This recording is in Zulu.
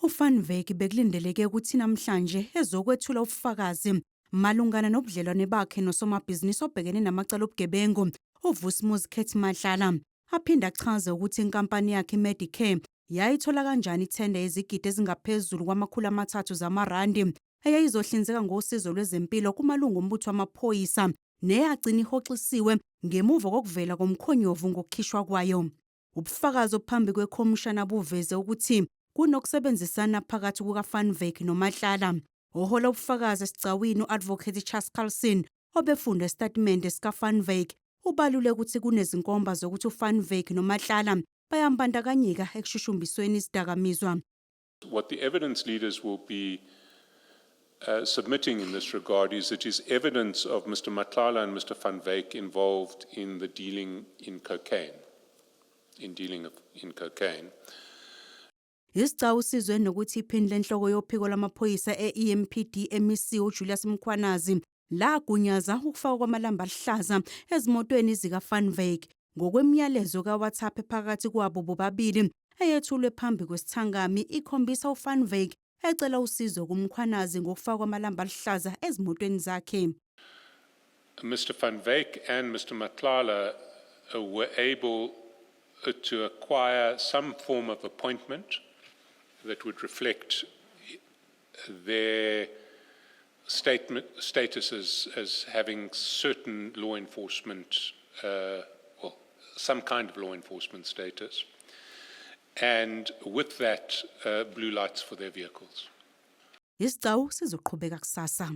uVan Wyk bekulindeleke ukuthi namhlanje ezokwethula ubufakazi malungana nobudlelwane bakhe nosomabhizinisi obhekene namacala obugebengu uVus'Muzi Khethmadlala. Aphinda achaze ukuthi inkampani yakhe iMedicare yayithola kanjani ithenda yezigidi ezingaphezulu kwama300 zamarandi eyayizohlinzeka ngosizo lwezempilo kumalungu ombutho wamaphoyisa neyagcina ihoxisiwe ngemuva kokuvela komkhonyovu ngokukhishwa kwayo. Ubufakazi ophambi kwekhomishana buveze ukuthi kunokusebenzisana phakathi kukaVan Wyk noMatlala. Ohola ubufakazi esicawini u-Advocate Charles Carlson obefunda isitatimende sikaVan Wyk ubalule ukuthi kunezinkomba zokuthi uVan Wyk noMatlala bayambandakanyeka ekushushumbisweni izidakamizwa. What the evidence leaders will be submitting in this regard is it is evidence of Mr. Matlala and Mr. Van Wyk involved in the dealing in cocaine. Isicawu sizwe nokuthi iphini lenhloko yophiko lwamaphoyisa e-EMPD MEC uJulius Mkhwanazi lagunyaza ukufakwa kwamalamba aluhlaza ezimotweni zikaVan Wyk ngokwemiyalezo kaWhatsApp phakathi kwabo bobabili eyethulwe phambi kwesithangami ikhombisa uVan Wyk ecela usizo kuMkhwanazi ngokufakwa kwamalamba aluhlaza ezimotweni zakhe. Mr. Van Wyk and Mr. Matlala were able to acquire some form of appointment that would reflect their status as having certain law enforcement, some kind of law enforcement status, and with that, blue lights for their vehicles. Isicawu sizoqhubeka kusasa.